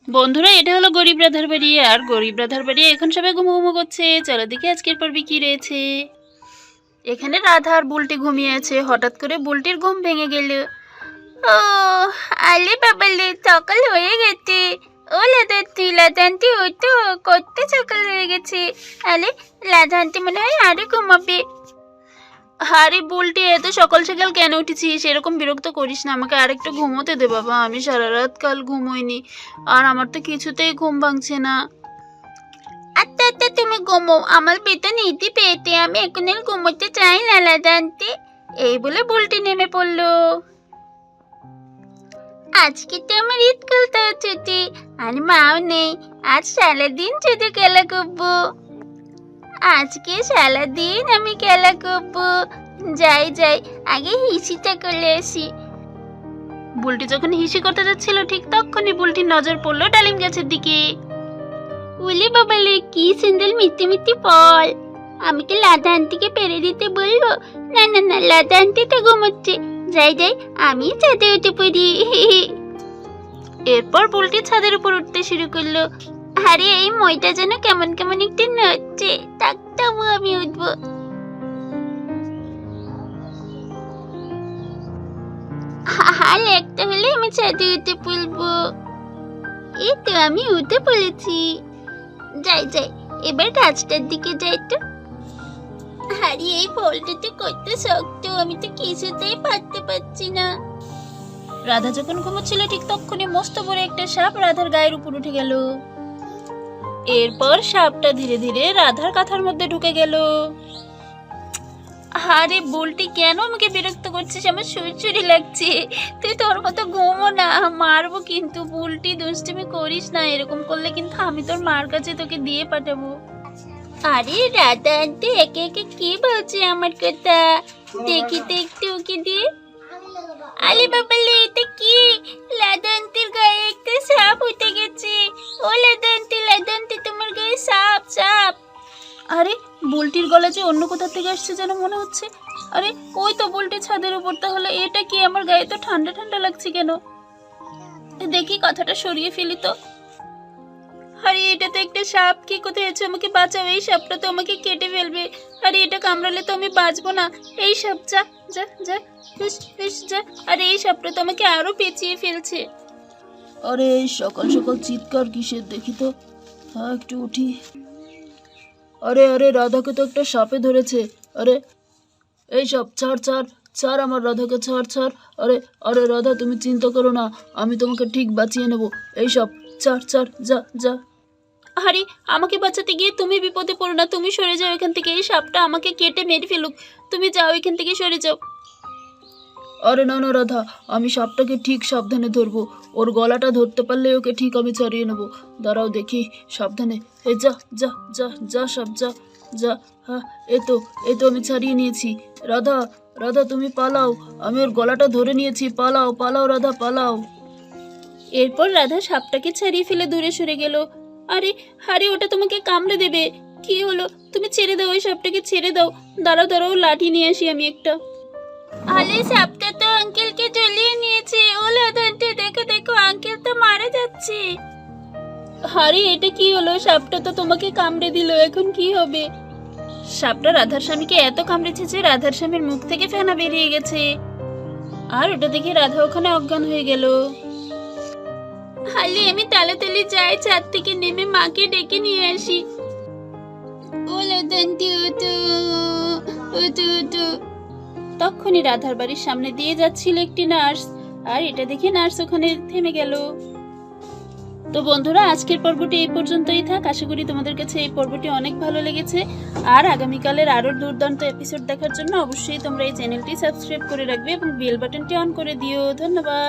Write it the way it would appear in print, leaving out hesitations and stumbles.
বন্ধুরা, এটা হলো গরিব রাধার বাড়ি। আর গরিব রাধার বাড়ি এখন সবাই ঘুমো করছে। চলো দেখি আজকের পর্বে কি রয়েছে। এখানে রাধা আর বুলটি ঘুমিয়ে আছে। হঠাৎ করে বুলটির ঘুম ভেঙে গেল। ও আলে বাবালে, সকাল হয়ে গেছে। ও লাদান্তি, লাদান্তি ওঠো, কত সকাল হয়ে গেছে। আলে লাদান্তি মনে হয় আরে ঘুমাবে। আরে বুলটি, এত সকাল সকাল কেন উঠেছিস? এরকম বিরক্ত করিস না আমাকে, আর একটু ঘুমোতে দে বাবা। আমি সারা রাত কাল ঘুমোইনি, আর আমার তো কিছুতেই ঘুম ভাঙছে না। আচ্ছা আচ্ছা, তুমি ঘুমো, আমার বেতন ইতি পেতে আমি এখন আর ঘুমোতে চাই না লাদান্তি। এই বলে বুলটি নেমে পড়লো। আজকে তো আমার ঈদ করতে ছুটি, আর মাও নেই। আজ সারাদিন শুধু খেলা করবো। আজকে সারাদিন আমি খেলা করবো। যাই যাই, আগে হিসিটা করে আসি। বুলটি যখন হিসি করতে যাচ্ছিল, ঠিক তখনই বুলটির নজর পড়লো ডালিম গাছের দিকে। উলি বাবালে, কি সুন্দর মিষ্টি মিষ্টি ফল। আমি কি লাদা আন্টিকে পেরে দিতে বলবো? না না না, লাদা আন্টি তো ঘুমোচ্ছে। যাই যাই, আমি ছাদে উঠে পড়ি। এরপর বুলটি ছাদের উপর উঠতে শুরু করলো। আরে এই মইটা যেন কেমন কেমন একটু নড়ছে, তাকটাবো আমি উঠবো। হাল একটা হলে আমি ছাদে উঠে পড়বো। এই তো আমি উঠে পড়েছি। যাই যাই, এবার গাছটার দিকে যাই তো। আরে এই ফলটা তো কত শক্ত, আমি তো কিছুতেই পারতে পারছি না। রাধা যখন ঘুমোচ্ছিল, ঠিক তখনই মস্ত বড় একটা সাপ রাধার গায়ের উপর উঠে গেল। এরপর সাপটা ধীরে ধীরে রাধার কাঁথার মধ্যে ঢুকে গেল। আরে বুলটি, কেন আমাকে বিরক্ত করছিস? আমার সুরচুরি লাগছে। তুই তোর মতো ঘুমো না, মারবো কিন্তু। বুলটি, দুষ্টুমি করিস না, এরকম করলে কিন্তু আমি তোর মার কাছে তোকে দিয়ে পাঠাবো। আরে রাধা আন্টি একে একে কি বলছে আমার কথা? দেখি তো একটু ওকে দিয়ে। আলে বাবালে, এটা কি? লাদা আন্টির গায়ে একটা সাপ উঠে গেছে। ও লাদা আন্টি, লাদা আন্টি, তোমার গায়ে সাপ সাপ। আরে বুলটির গলা যে অন্য কোথা থেকে আসছে যেন মনে হচ্ছে। আরে ওই তো বুলটি ছাদের উপর। তাহলে এটা কি? আমার গায়ে তো ঠান্ডা ঠান্ডা লাগছে কেন? দেখি কথাটা সরিয়ে ফেলি তো। আরে এটা তো একটা সাপ। কি কোথায় আছে? আমাকে বাঁচাও, এই সাপটা তো আমাকে কেটে ফেলবে। আরে এটা কামড়ালে তো আমি বাঁচবো না। এই সাপ, যা যা যা, হুস হুস যা। আরে এই সাপটা তো আমাকে আরো পেঁচিয়ে ফেলছে। আরে এই সকাল সকাল চিৎকার কিসের? দেখি তো। হ্যাঁ, একটু উঠি। আরে আরে, রাধাকে তো একটা সাপে ধরেছে। আরে এই সাপ, ছাড় ছাড় ছাড়, আমার রাধাকে ছাড় ছাড়। আরে আরে রাধা, তুমি চিন্তা করো না, আমি তোমাকে ঠিক বাঁচিয়ে নেব। এই সাপ, ছাড় ছাড়, যা যা। আরে আমাকে বাঁচাতে গিয়ে তুমি বিপদে পড়ো না, তুমি সরে যাও এখান থেকে। এই সাপটা আমাকে কেটে মেরে ফেলুক, তুমি যাও এখান থেকে, সরে যাও। আরে না না রাধা, আমি সাপটাকে ঠিক সাবধানে ধরবো। ওর গলাটা ধরতে পারলে ওকে ঠিক আমি ছাড়িয়ে নেবো। দাঁড়াও দেখি, সাবধানে। এই যা যা যা যা, সাপ যা যা। হ্যাঁ, এই তো আমি ছাড়িয়ে নিয়েছি। রাধা রাধা, তুমি পালাও, আমি ওর গলাটা ধরে নিয়েছি। পালাও পালাও রাধা, পালাও। এরপর রাধা সাপটাকে ছাড়িয়ে ফেলে দূরে সরে গেল। আরে আরে, ওটা তোমাকে কামড়ে দেবে। কি হলো? তুমি ছেড়ে দাও, ওই সাপটাকে ছেড়ে দাও। দাঁড়াও দাঁড়াও, লাঠি নিয়ে আসি আমি একটা। আলে সাপটা তো আঙ্কেলকে জ্বলিয়ে নিয়েছে। ও লাদান্তে, দেখো দেখো, আঙ্কেল তো মারা যাচ্ছে। আরে এটা কি হলো? সাপটা তো তোমাকে কামড়ে দিল, এখন কি হবে? সাপটা রাধার স্বামীকে এত কামড়েছে যে রাধার স্বামীর মুখ থেকে ফেনা বেরিয়ে গেছে। আর ওটা দেখে রাধা ওখানে অজ্ঞান হয়ে গেল। হালি, আমি তাড়াতাড়ি যাই, ছাদ থেকে নেমে মাকে ডেকে নিয়ে আসি। ও লাদান্তি, ওঠো ওঠো ওঠো। তখনই রাধার বাড়ির সামনে দিয়ে যাচ্ছিল একটি নার্স। আর এটা দেখে নার্স ওখানে থেমে গেল। তো বন্ধুরা, আজকের পর্বটি এই পর্যন্তই থাক। আশা করি তোমাদের কাছে এই পর্বটি অনেক ভালো লেগেছে। আর আগামীকালের আরো দুর্দান্ত এপিসোড দেখার জন্য অবশ্যই তোমরা এই চ্যানেলটি সাবস্ক্রাইব করে রাখবে এবং বেল বাটনটি অন করে দিও। ধন্যবাদ।